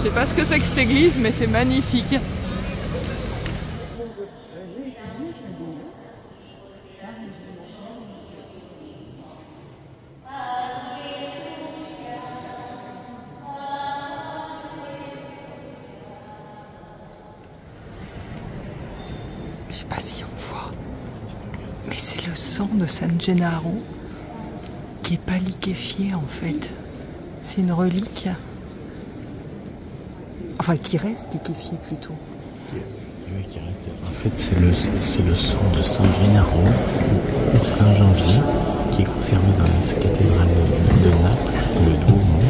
Je sais pas ce que c'est que cette église, mais c'est magnifique. Je sais pas si on voit, mais c'est le sang de San Gennaro qui est pas liquéfié en fait. C'est une relique. Enfin, qui reste liquéfié plutôt. Oui, qui reste. En fait, c'est le sang de San Gennaro ou Saint Janvier qui est conservé dans la cathédrale de Naples, le Duomo.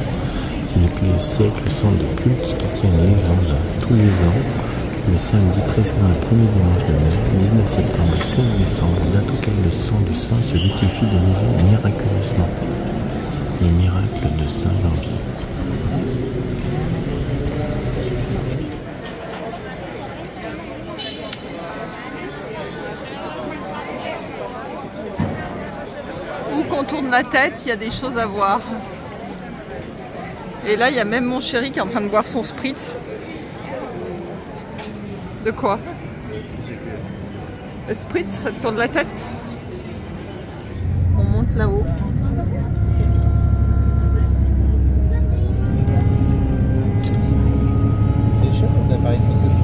C'est depuis le siècle le sang de culte qui tient une légende tous les ans. Le samedi précédant le premier dimanche de mai, 19 septembre et 16 décembre, date auquel le sang de saint se liquéfie de nouveau miraculeusement. Les miracles de Saint Janvier. Où qu'on tourne la tête, il y a des choses à voir. Et là, il y a même mon chéri qui est en train de boire son spritz. De quoi? Le spritz, ça te tourne la tête? On monte là-haut. C'est chaud l'appareil photo du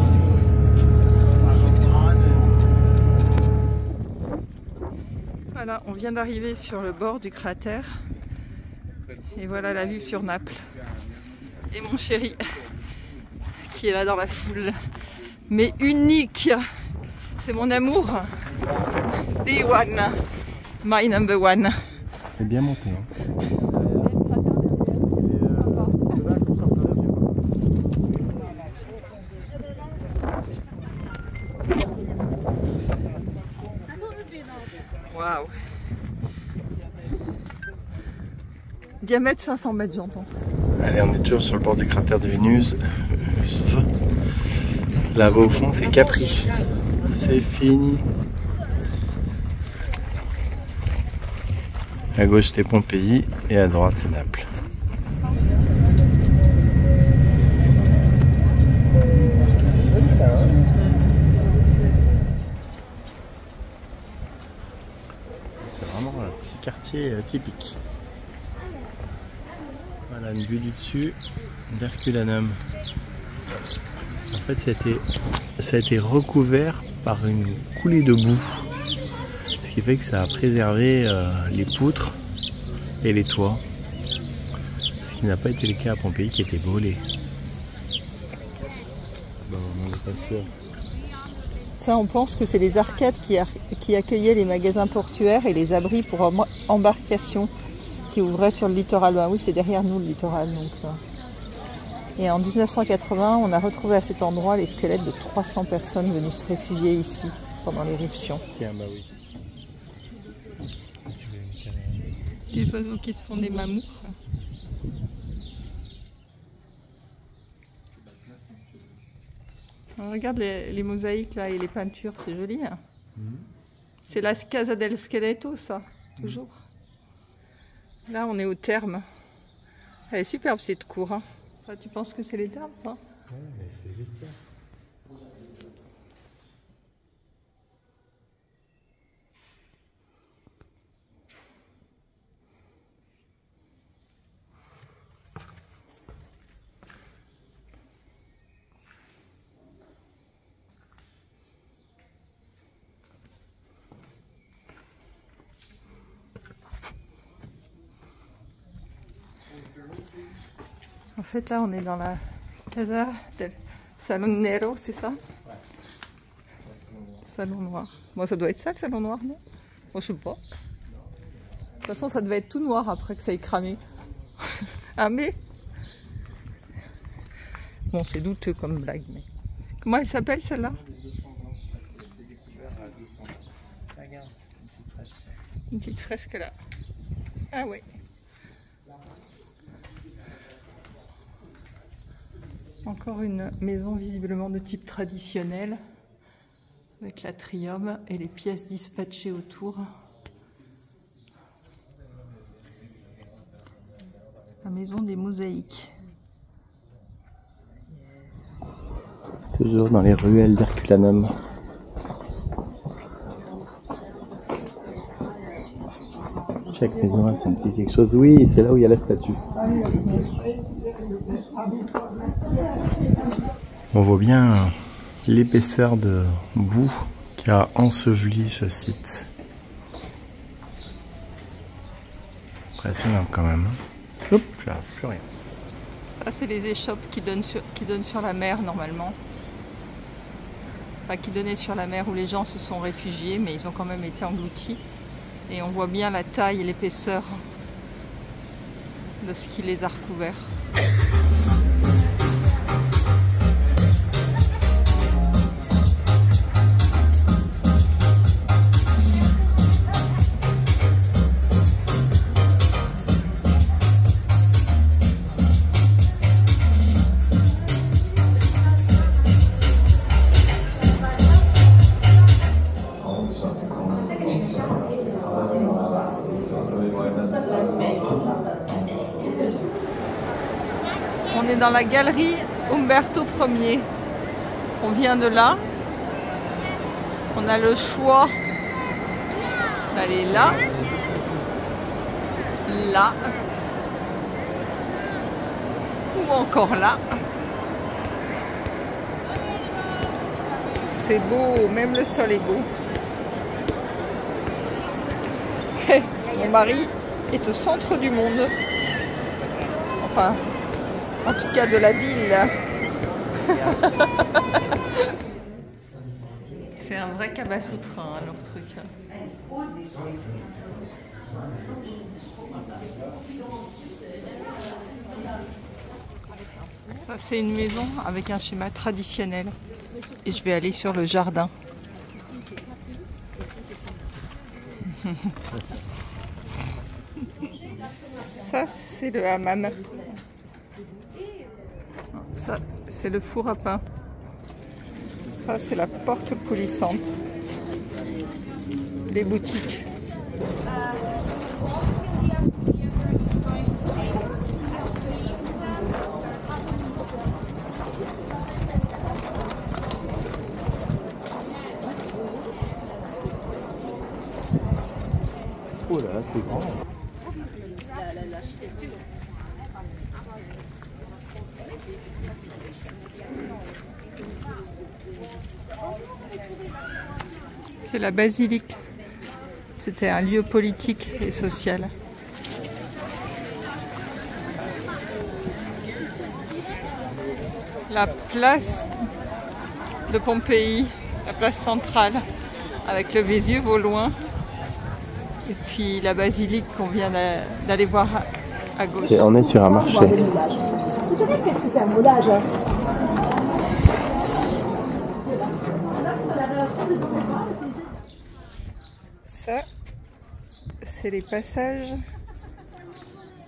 Voilà, on vient d'arriver sur le bord du cratère. Et voilà la vue sur Naples. Et mon chéri qui est là dans la foule. Mais unique. C'est mon amour. The one. My number one. C'est bien monté. Hein. Waouh. Diamètre 500 mètres, j'entends. Allez, on est toujours sur le bord du cratère de Vénus. Là-bas au fond, c'est Capri. C'est fini. À gauche, c'est Pompéi et à droite, c'est Naples. C'est vraiment un petit quartier typique. Voilà une vue du dessus d'Herculanum. En fait, ça a été recouvert par une coulée de boue. Ce qui fait que ça a préservé les poutres et les toits. Ce qui n'a pas été le cas à Pompéi qui était brûlé. Bon, on n'est pas sûr. Ça, on pense que c'est les arcades qui accueillaient les magasins portuaires et les abris pour embarcations qui ouvraient sur le littoral. Ben oui, c'est derrière nous le littoral. Donc, Et en 1980, on a retrouvé à cet endroit les squelettes de 300 personnes venues se réfugier ici pendant l'éruption. Tiens, bah oui. Des oiseaux qui se font des mammouths. Regarde les mosaïques là et les peintures, c'est joli. Hein. C'est la Casa del Scheletto, ça, toujours. Là, on est au terme. Elle est superbe cette cour. Hein. Ça, tu penses que c'est les termes, hein? Ouais, mais c'est les vestiaires. En fait, là, on est dans la Casa del Salon Nero, c'est ça? Ouais. Salon noir. Bon, ça doit être ça, le salon noir, non? Bon, je sais pas. De toute façon, ça devait être tout noir après que ça ait cramé. Ah, mais... Bon, c'est douteux comme blague, mais... Comment elle s'appelle, celle-là? Regarde, une petite fresque. Une petite fresque, là. Ah, ouais. Encore une maison visiblement de type traditionnel, avec l'atrium et les pièces dispatchées autour. La maison des mosaïques. toujours dans les ruelles d'Herculanum. Chaque maison a son petit quelque chose. Oui, c'est là où il y a la statue. On voit bien l'épaisseur de boue qui a enseveli ce site. Impressionnant quand même. Hop, là, plus rien. Ça, c'est les échoppes qui donnent sur la mer normalement. Enfin, qui donnaient sur la mer où les gens se sont réfugiés, mais ils ont quand même été engloutis. Et on voit bien la taille et l'épaisseur de ce qui les a recouverts. On est dans la galerie Umberto Ier. On vient de là. On a le choix d'aller là, là, ou encore là. C'est beau, même le sol est beau. Mon mari est au centre du monde. Enfin, en tout cas de la ville. C'est un vrai cabas-soutra, hein, leur truc. Ça, c'est une maison avec un schéma traditionnel. Et je vais aller sur le jardin. Ça, c'est le hammam. Ça, c'est le four à pain. Ça, c'est la porte coulissante. Des boutiques. Oh là, c'est grand. C'est la basilique. C'était un lieu politique et social. La place de Pompéi, la place centrale, avec le Vésuve au loin. Et puis la basilique qu'on vient d'aller voir à gauche. On est sur un marché. Vous savez qu'est-ce que c'est un moulage? Ça, c'est les passages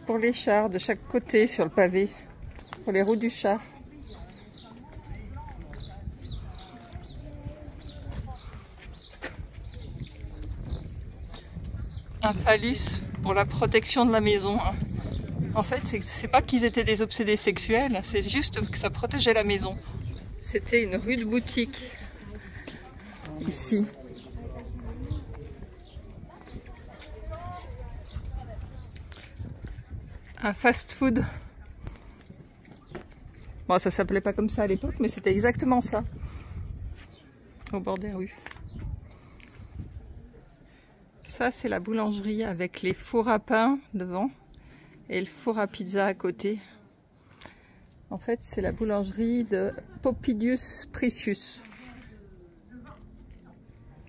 pour les chars de chaque côté sur le pavé, pour les roues du char. Un phallus pour la protection de la maison. En fait, c'est pas qu'ils étaient des obsédés sexuels, c'est juste que ça protégeait la maison. C'était une rude boutique, ici. Un fast-food. Bon, ça s'appelait pas comme ça à l'époque, mais c'était exactement ça. Au bord des rues. Ça, c'est la boulangerie avec les fours à pain devant et le four à pizza à côté. En fait, c'est la boulangerie de Popilius Priscus.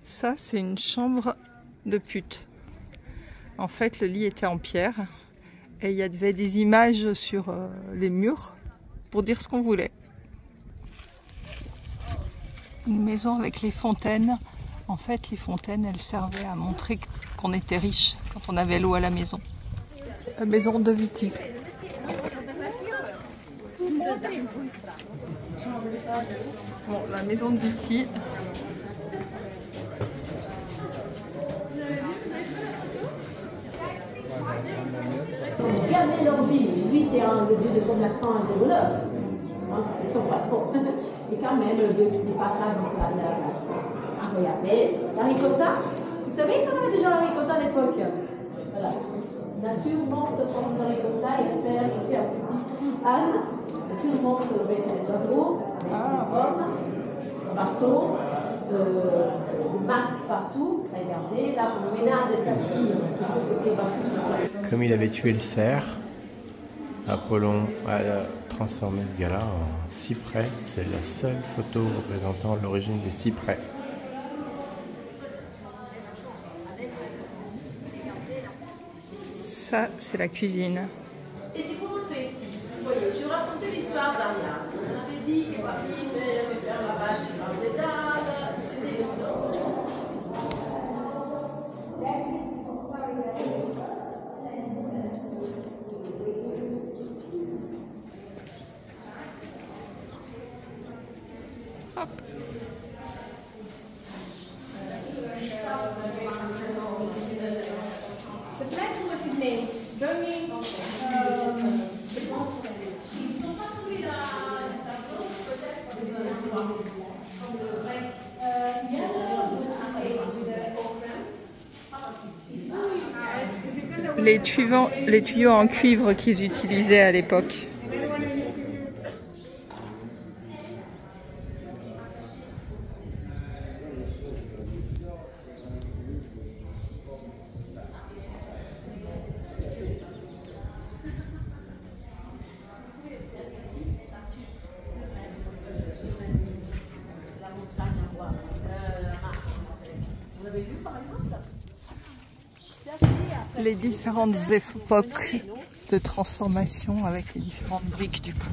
Ça, c'est une chambre de pute. En fait, le lit était en pierre et il y avait des images sur les murs pour dire ce qu'on voulait. Une maison avec les fontaines. En fait, les fontaines, elles servaient à montrer qu'on était riche quand on avait l'eau à la maison. La maison de Viti. Bon, la maison de Viti. Regardez leur vie. Lui, c'est un lieu de commerçant et de voleur. c'est son patron. Et quand même, des passages, donc là, mais la ricotta, vous savez qu'on avait déjà la ricotta à l'époque. Voilà. Nature montre comme la ricotta, il espère qu'il y a un petit Anne. Nature montre avec les oiseaux, avec des pommes, un bateau, des masques partout. Regardez, là, sur le ménage des satyres, toujours côté Bacchus. Comme il avait tué le cerf, Apollon a transformé ce gars-là en cyprès. C'est la seule photo représentant l'origine du cyprès. Ça, c'est la cuisine. Et c'est pour montrer ici. Vous voyez, je racontais l'histoire d'Ariane. On avait dit que voici, il fait faire la vache dans les dalles. C'était The plan was made during les tuyaux en cuivre qu'ils utilisaient à l'époque. Les différentes époques de transformation avec les différentes briques du coup.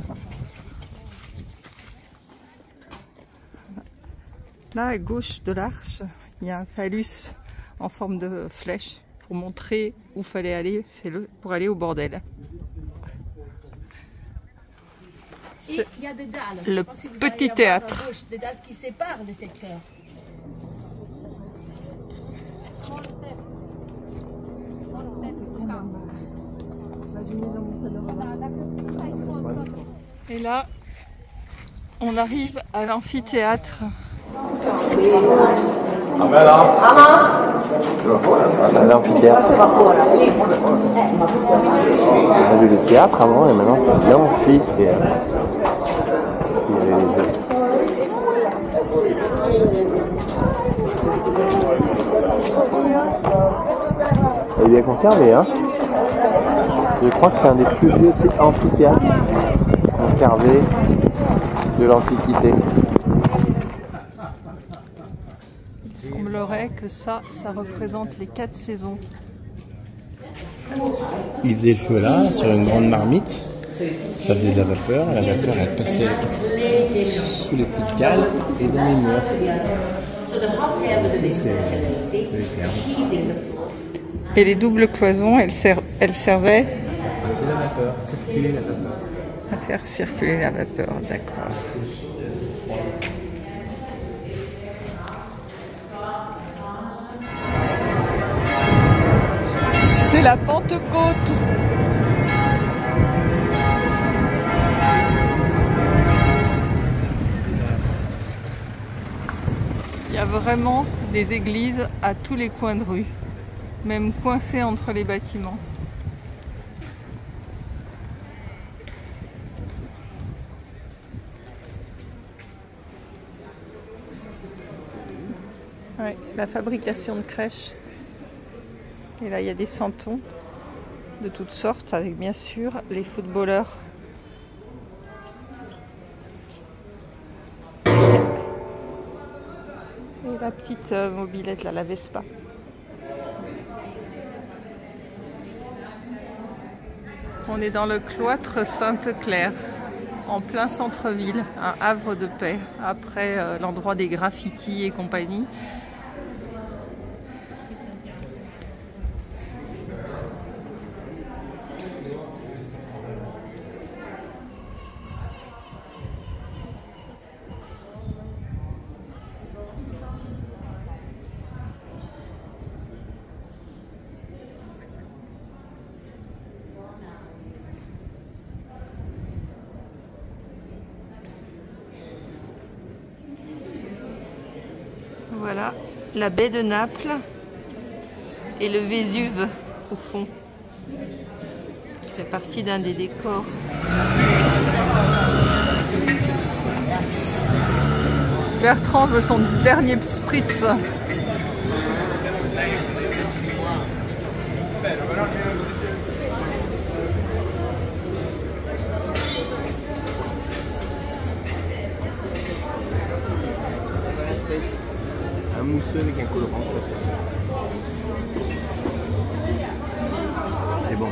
Là à gauche de l'arche, il y a un phallus en forme de flèche pour montrer où fallait aller, pour aller au bordel. Et il y a des dalles. Le petit théâtre. Gauche, des dalles qui séparent les secteurs. Et là, on arrive à l'amphithéâtre. L'amphithéâtre. On a vu le théâtre avant et maintenant c'est l'amphithéâtre. Il est bien conservé, hein. Je crois que c'est un des plus vieux amphithéâtres conservés de l'Antiquité. Il semblerait que ça représente les 4 saisons. Il faisait le feu là, sur une grande marmite. Ça faisait de la vapeur elle passait sous les petites cales et dans les murs. Et les doubles cloisons, elles servaient C'est la vapeur, circuler la vapeur. à faire circuler la vapeur, d'accord. C'est la Pentecôte. Il y a vraiment des églises à tous les coins de rue, même coincées entre les bâtiments. Ouais, la fabrication de crèches. Et là, il y a des santons de toutes sortes, avec bien sûr les footballeurs. Et la petite mobilette, là, la Vespa. On est dans le cloître Sainte-Claire, en plein centre-ville, un havre de paix, après l'endroit des graffitis et compagnie. Voilà, la baie de Naples et le Vésuve au fond. Qui fait partie d'un des décors. Bertrand veut son dernier spritz. Un mousseux avec un colorant. C'est bon.